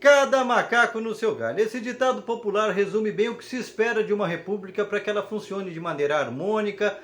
Cada macaco no seu galho. Esse ditado popular resume bem o que se espera de uma república para que ela funcione de maneira harmônica,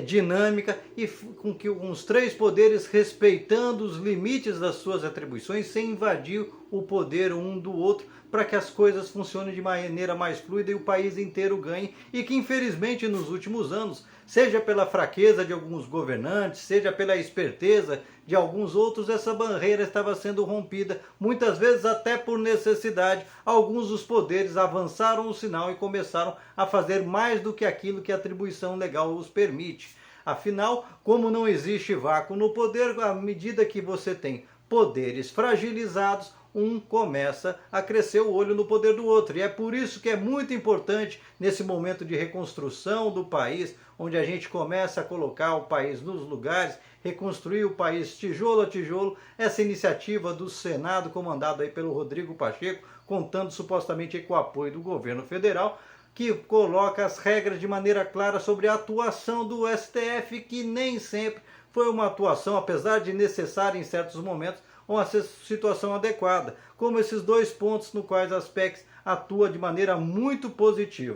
dinâmica e com os três poderes respeitando os limites das suas atribuições sem invadir o poder um do outro, para que as coisas funcionem de maneira mais fluida e o país inteiro ganhe, e que infelizmente nos últimos anos, seja pela fraqueza de alguns governantes, seja pela esperteza de alguns outros, essa barreira estava sendo rompida, muitas vezes até por necessidade. Alguns dos poderes avançaram o sinal e começaram a fazer mais do que aquilo que a atribuição legal os permite. Afinal, como não existe vácuo no poder, à medida que você tem poderes fragilizados, um começa a crescer o olho no poder do outro. E é por isso que é muito importante, nesse momento de reconstrução do país, onde a gente começa a colocar o país nos lugares, reconstruir o país tijolo a tijolo, essa iniciativa do Senado, comandado aí pelo Rodrigo Pacheco, contando supostamente com o apoio do governo federal, que coloca as regras de maneira clara sobre a atuação do STF, que nem sempre foi uma atuação, apesar de necessária em certos momentos, uma situação adequada, como esses dois pontos no quais as PECs atuam de maneira muito positiva.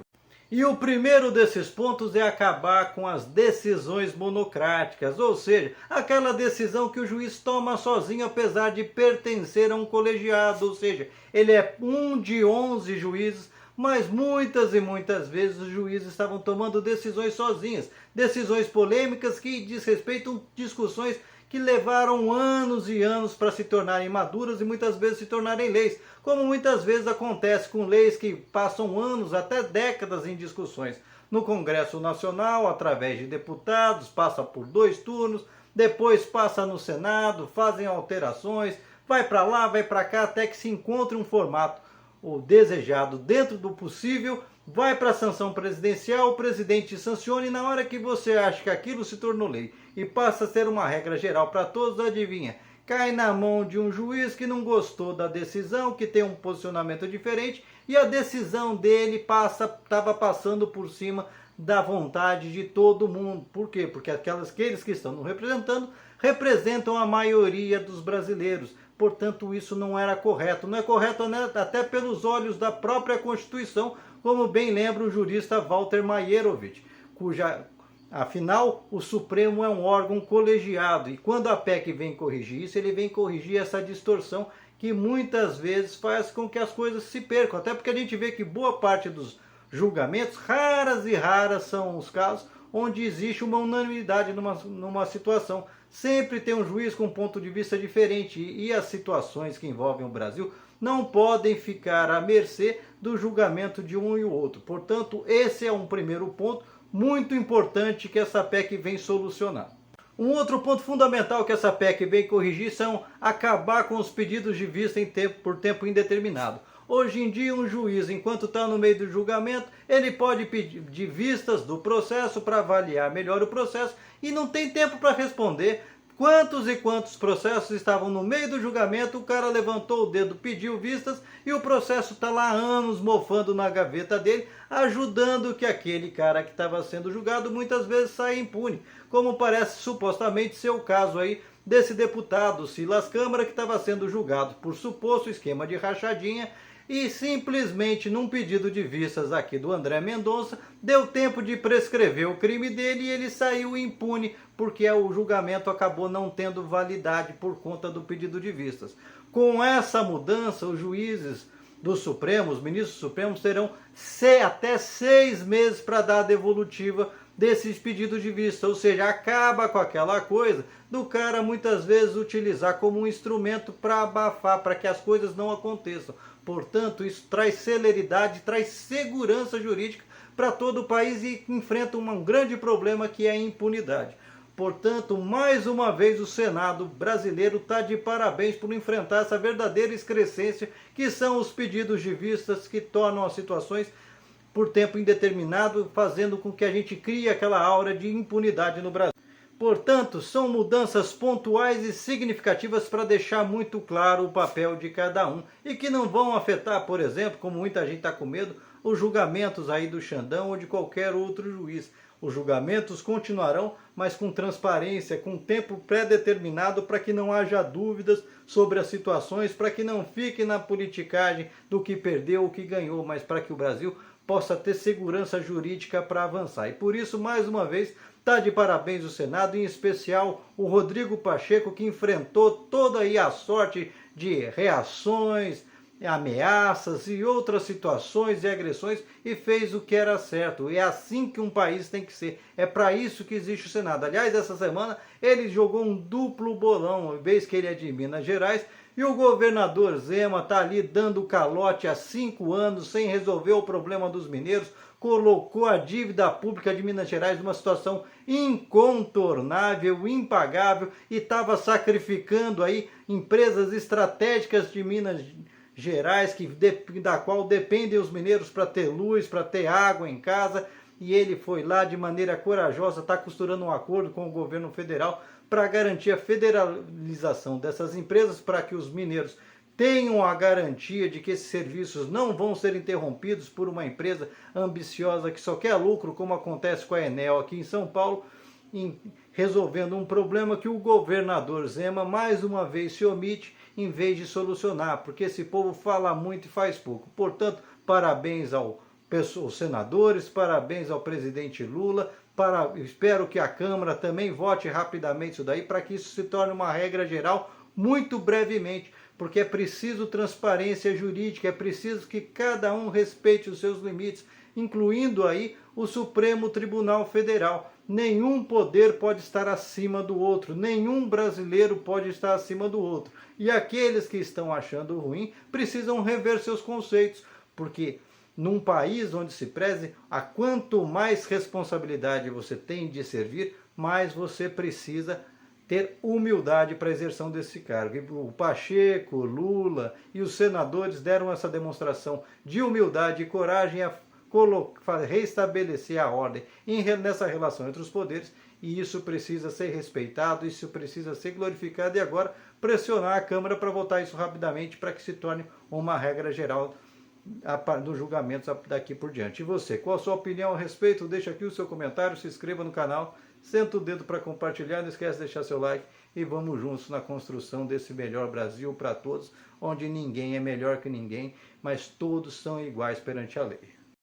E o primeiro desses pontos é acabar com as decisões monocráticas, ou seja, aquela decisão que o juiz toma sozinho apesar de pertencer a um colegiado, ou seja, ele é um de 11 juízes, mas muitas e muitas vezes os juízes estavam tomando decisões sozinhos, decisões polêmicas que desrespeitam discussões que levaram anos e anos para se tornarem maduras e muitas vezes se tornarem leis, como muitas vezes acontece com leis que passam anos, até décadas em discussões no Congresso Nacional, através de deputados, passa por 2 turnos, depois passa no Senado, fazem alterações, vai para lá, vai para cá, até que se encontre um formato o desejado dentro do possível, vai para a sanção presidencial, o presidente sanciona e na hora que você acha que aquilo se tornou lei e passa a ser uma regra geral para todos, adivinha? Cai na mão de um juiz que não gostou da decisão, que tem um posicionamento diferente e a decisão dele estava passando por cima da vontade de todo mundo. Por quê? Porque aqueles que estão nos representando representam a maioria dos brasileiros. Portanto, isso não era correto. Não é correto até pelos olhos da própria Constituição, como bem lembra o jurista Walter Maierovitch, afinal, o Supremo é um órgão colegiado e quando a PEC vem corrigir isso, ele vem corrigir essa distorção que muitas vezes faz com que as coisas se percam. Até porque a gente vê que boa parte dos julgamentos, raras e raras são os casos onde existe uma unanimidade numa situação. Sempre tem um juiz com um ponto de vista diferente e as situações que envolvem o Brasil não podem ficar à mercê do julgamento de um e o outro. Portanto, esse é um primeiro ponto muito importante que essa PEC vem solucionar. Um outro ponto fundamental que essa PEC vem corrigir são acabar com os pedidos de vista por tempo indeterminado. Hoje em dia, um juiz, enquanto está no meio do julgamento, ele pode pedir de vistas do processo para avaliar melhor o processo e não tem tempo para responder. Quantos e quantos processos estavam no meio do julgamento, o cara levantou o dedo, pediu vistas e o processo está lá há anos mofando na gaveta dele, ajudando que aquele cara que estava sendo julgado muitas vezes saia impune, como parece supostamente ser o caso aí desse deputado Silas Câmara, que estava sendo julgado por suposto esquema de rachadinha e simplesmente num pedido de vistas aqui do André Mendonça, deu tempo de prescrever o crime dele e ele saiu impune, porque o julgamento acabou não tendo validade por conta do pedido de vistas. Com essa mudança, os juízes do Supremo, os ministros supremos terão até 6 meses para dar a devolutiva desses pedidos de vista, ou seja, acaba com aquela coisa do cara muitas vezes utilizar como um instrumento para abafar, para que as coisas não aconteçam. Portanto, isso traz celeridade, traz segurança jurídica para todo o país e enfrenta um grande problema que é a impunidade. Portanto, mais uma vez o Senado brasileiro está de parabéns por enfrentar essa verdadeira excrescência que são os pedidos de vistas que tornam as situações por tempo indeterminado, fazendo com que a gente crie aquela aura de impunidade no Brasil. Portanto, são mudanças pontuais e significativas para deixar muito claro o papel de cada um e que não vão afetar, por exemplo, como muita gente está com medo, os julgamentos aí do Xandão ou de qualquer outro juiz. Os julgamentos continuarão, mas com transparência, com tempo pré-determinado para que não haja dúvidas sobre as situações, para que não fique na politicagem do que perdeu ou que ganhou, mas para que o Brasil possa ter segurança jurídica para avançar. E por isso, mais uma vez, está de parabéns o Senado, em especial o Rodrigo Pacheco, que enfrentou toda aí a sorte de reações, ameaças e outras situações e agressões e fez o que era certo. É assim que um país tem que ser. É para isso que existe o Senado. Aliás, essa semana ele jogou um duplo bolão, uma vez que ele é de Minas Gerais, e o governador Zema está ali dando calote há 5 anos sem resolver o problema dos mineiros, colocou a dívida pública de Minas Gerais numa situação incontornável, impagável, e estava sacrificando aí empresas estratégicas de Minas Gerais, da qual dependem os mineiros para ter luz, para ter água em casa, e ele foi lá de maneira corajosa, está costurando um acordo com o governo federal para garantir a federalização dessas empresas, para que os mineiros tenham a garantia de que esses serviços não vão ser interrompidos por uma empresa ambiciosa que só quer lucro, como acontece com a Enel aqui em São Paulo, resolvendo um problema que o governador Zema mais uma vez se omite em vez de solucionar, porque esse povo fala muito e faz pouco. Portanto, parabéns aos senadores, parabéns ao presidente Lula, espero que a Câmara também vote rapidamente isso daí, para que isso se torne uma regra geral muito brevemente, porque é preciso transparência jurídica, é preciso que cada um respeite os seus limites, incluindo aí o Supremo Tribunal Federal. Nenhum poder pode estar acima do outro, nenhum brasileiro pode estar acima do outro. E aqueles que estão achando ruim precisam rever seus conceitos, porque num país onde se preze, a quanto mais responsabilidade você tem de servir, mais você precisa ter humildade para a exerção desse cargo. E o Pacheco, Lula e os senadores deram essa demonstração de humildade e coragem a reestabelecer a ordem nessa relação entre os poderes, e isso precisa ser respeitado, isso precisa ser glorificado, e agora pressionar a Câmara para votar isso rapidamente, para que se torne uma regra geral dos julgamentos daqui por diante. E você, qual a sua opinião a respeito? Deixa aqui o seu comentário, se inscreva no canal, senta o dedo para compartilhar, não esquece de deixar seu like, e vamos juntos na construção desse melhor Brasil para todos, onde ninguém é melhor que ninguém, mas todos são iguais perante a lei.